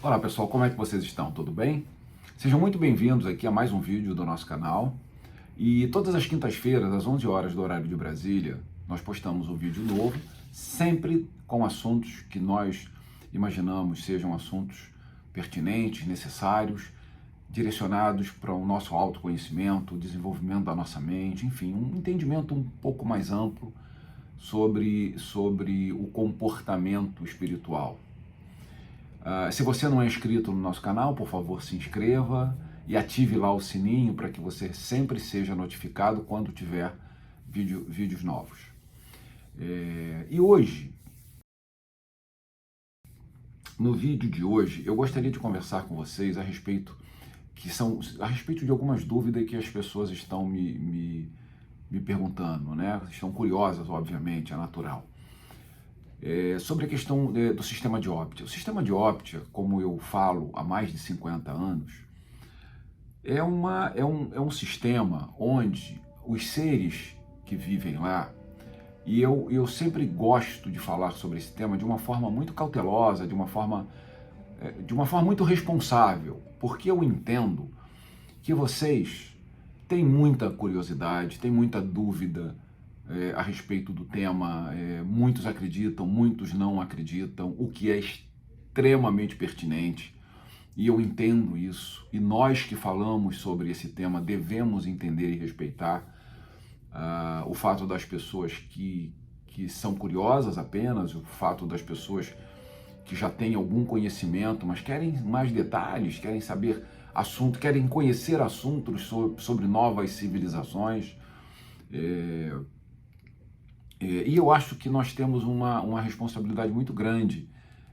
Olá pessoal, como é que vocês estão? Tudo bem? Sejam muito bem-vindos aqui a mais um vídeo do nosso canal. E todas as quintas-feiras, às 11 horas do horário de Brasília, nós postamos um vídeo novo, sempre com assuntos que nós imaginamos sejam assuntos pertinentes, necessários, direcionados para o nosso autoconhecimento, o desenvolvimento da nossa mente, enfim, um entendimento um pouco mais amplo sobre o comportamento espiritual. Se você não é inscrito no nosso canal, por favor, se inscreva e ative lá o sininho para que você sempre seja notificado quando tiver vídeos novos. E hoje, no vídeo de hoje, eu gostaria de conversar com vocês a respeito de algumas dúvidas que as pessoas estão me perguntando, né? Estão curiosas, obviamente, é natural. Sobre a questão do sistema de Optia. O sistema de Optia, como eu falo há mais de 50 anos, é um sistema onde os seres que vivem lá, e eu sempre gosto de falar sobre esse tema de uma forma muito cautelosa, de uma forma muito responsável, porque eu entendo que vocês têm muita curiosidade, têm muita dúvida a respeito do tema. Muitos acreditam, muitos não acreditam, o que é extremamente pertinente, e eu entendo isso, e nós que falamos sobre esse tema devemos entender e respeitar o fato das pessoas que são curiosas apenas, o fato das pessoas que já têm algum conhecimento, mas querem mais detalhes, querem saber querem conhecer assuntos sobre novas civilizações. E eu acho que nós temos uma responsabilidade muito grande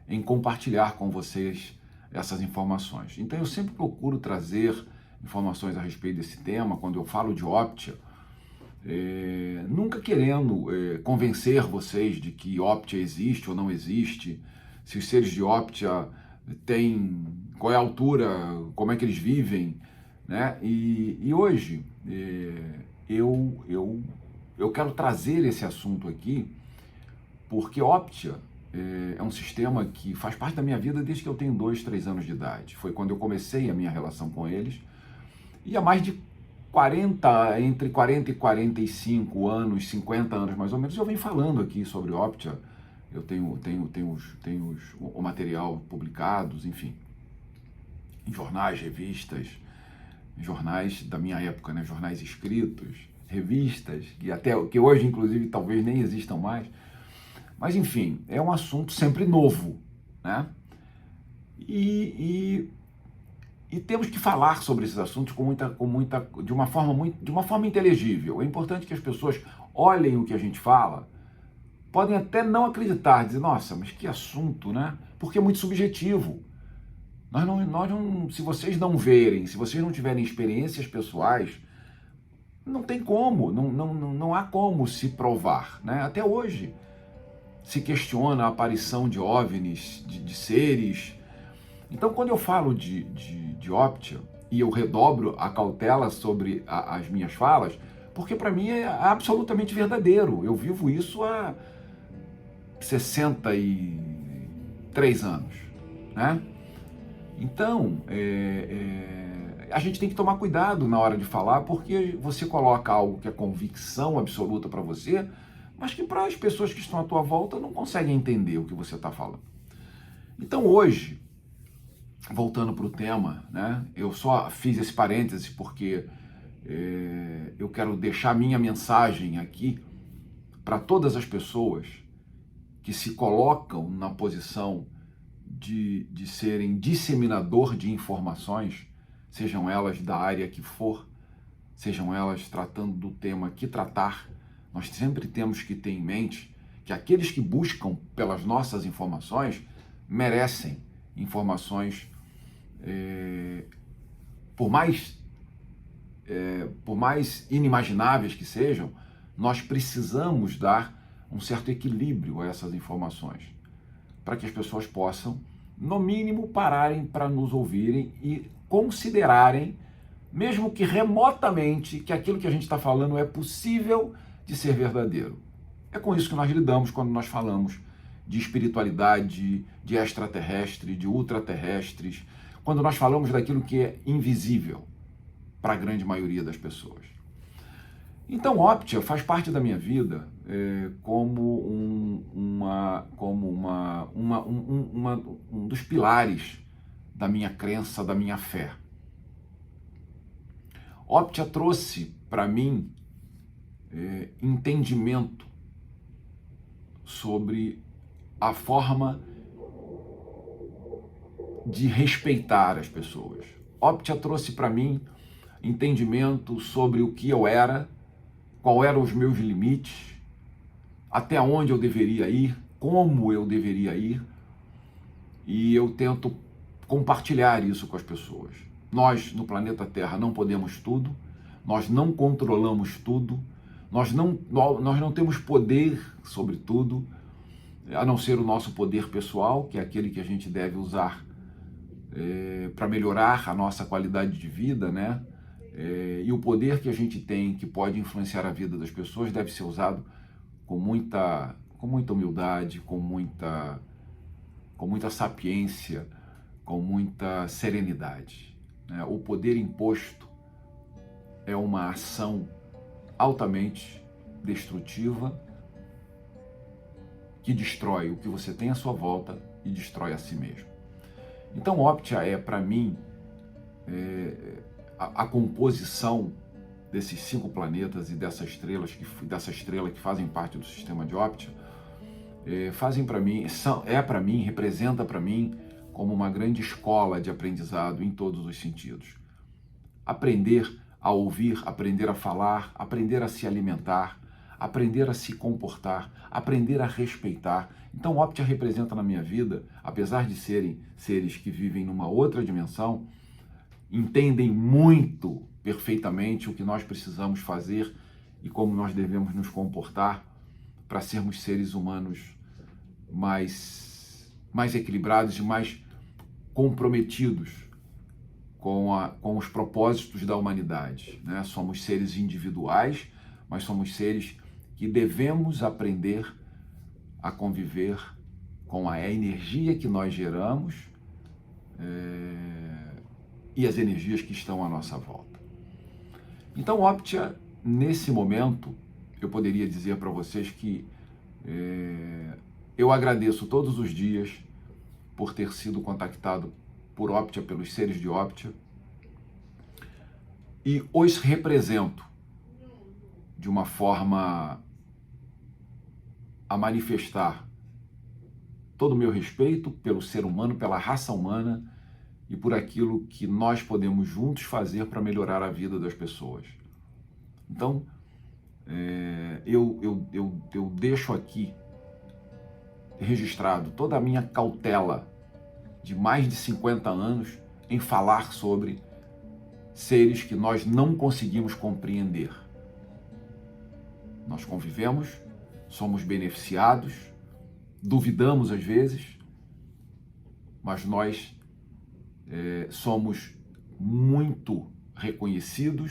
em compartilhar com vocês essas informações. Então eu sempre procuro trazer informações a respeito desse tema, quando eu falo de Optia, nunca querendo convencer vocês de que Optia existe ou não existe, se os seres de Optia têm, qual é a altura, como é que eles vivem, né? E hoje eu quero trazer esse assunto aqui, porque Optia é um sistema que faz parte da minha vida desde que eu tenho 2, 3 anos de idade. Foi quando eu comecei a minha relação com eles. E há mais de entre 40 e 45 anos, 50 anos mais ou menos, eu venho falando aqui sobre Optia. Eu tenho o material publicados, enfim, em jornais, revistas, jornais da minha época, né? Jornais escritos, revistas, que hoje, inclusive, talvez nem existam mais. Mas, enfim, é um assunto sempre novo, né? E temos que falar sobre esses assuntos de uma forma inteligível. É importante que as pessoas olhem o que a gente fala, podem até não acreditar, dizer, nossa, mas que assunto, né? Porque é muito subjetivo. Se vocês não verem, se vocês não tiverem experiências pessoais, não tem como, não há como se provar, né? Até hoje se questiona a aparição de OVNIs, de seres. Então, quando eu falo de Optia, e eu redobro a cautela sobre as minhas falas, porque para mim é absolutamente verdadeiro. Eu vivo isso há 63 anos, né? Então, a gente tem que tomar cuidado na hora de falar, porque você coloca algo que é convicção absoluta para você, mas que para as pessoas que estão à tua volta não conseguem entender o que você está falando. Então hoje, voltando para o tema, né, eu só fiz esse parêntese porque eu quero deixar minha mensagem aqui para todas as pessoas que se colocam na posição de serem disseminador de informações, sejam elas da área que for, sejam elas tratando do tema que tratar. Nós sempre temos que ter em mente que aqueles que buscam pelas nossas informações merecem informações, por mais inimagináveis que sejam. Nós precisamos dar um certo equilíbrio a essas informações, para que as pessoas possam, no mínimo, pararem para nos ouvirem e considerarem, mesmo que remotamente, que aquilo que a gente está falando é possível de ser verdadeiro. É com isso que nós lidamos quando nós falamos de espiritualidade, de extraterrestre, de ultraterrestres, quando nós falamos daquilo que é invisível para a grande maioria das pessoas. Então, Optia faz parte da minha vida como um dos pilares da minha crença, da minha fé. Optia trouxe para mim entendimento sobre a forma de respeitar as pessoas. Optia trouxe para mim entendimento sobre o que eu era, qual eram os meus limites, até onde eu deveria ir, como eu deveria ir, e eu tento compartilhar isso com as pessoas. Nós, no planeta Terra, não podemos tudo, nós não controlamos tudo, nós não temos poder sobre tudo, a não ser o nosso poder pessoal, que é aquele que a gente deve usar para melhorar a nossa qualidade de vida, né? E o poder que a gente tem, que pode influenciar a vida das pessoas, deve ser usado com muita humildade, com muita sapiência, com muita serenidade, né? O poder imposto é uma ação altamente destrutiva que destrói o que você tem à sua volta e destrói a si mesmo. Então, Optia é, para mim, a composição desses 5 planetas e dessa estrela que fazem parte do sistema de Optia, representa para mim como uma grande escola de aprendizado em todos os sentidos. Aprender a ouvir, aprender a falar, aprender a se alimentar, aprender a se comportar, aprender a respeitar. Então, Optia representa na minha vida, apesar de serem seres que vivem numa outra dimensão, entendem muito perfeitamente o que nós precisamos fazer e como nós devemos nos comportar para sermos seres humanos mais equilibrados e mais comprometidos com os propósitos da humanidade, né? Somos seres individuais, mas somos seres que devemos aprender a conviver com a energia que nós geramos e as energias que estão à nossa volta. Então, Optia, nesse momento, eu poderia dizer para vocês que eu agradeço todos os dias por ter sido contactado por Optia, pelos seres de Optia, e os represento de uma forma a manifestar todo o meu respeito pelo ser humano, pela raça humana e por aquilo que nós podemos juntos fazer para melhorar a vida das pessoas. Então, eu deixo aqui registrado toda a minha cautela de mais de 50 anos em falar sobre seres que nós não conseguimos compreender. Nós convivemos, somos beneficiados, duvidamos às vezes, mas nós somos muito reconhecido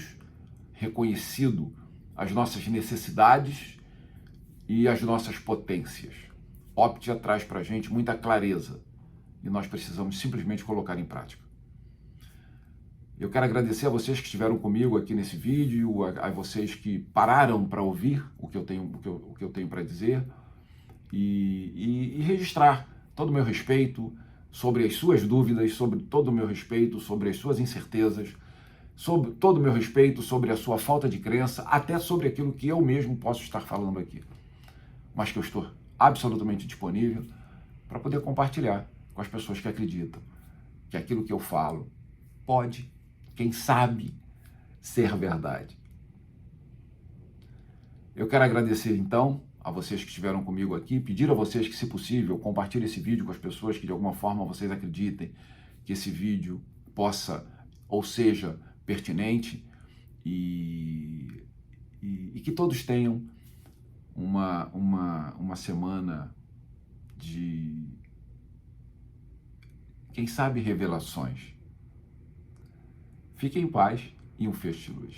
as nossas necessidades e as nossas potências. Optia traz para a gente muita clareza e nós precisamos simplesmente colocar em prática. Eu quero agradecer a vocês que estiveram comigo aqui nesse vídeo, a vocês que pararam para ouvir o que eu tenho para dizer e registrar todo o meu respeito sobre as suas dúvidas, sobre todo o meu respeito sobre as suas incertezas, sobre todo o meu respeito sobre a sua falta de crença, até sobre aquilo que eu mesmo posso estar falando aqui, mas que eu estou absolutamente disponível para poder compartilhar com as pessoas que acreditam que aquilo que eu falo pode, quem sabe, ser verdade. Eu quero agradecer, então, a vocês que estiveram comigo aqui, pedir a vocês que, se possível, compartilhem esse vídeo com as pessoas que, de alguma forma, vocês acreditem que esse vídeo possa, ou seja, pertinente e que todos tenham uma semana de, quem sabe, revelações. Fiquem em paz e um feixe de luz.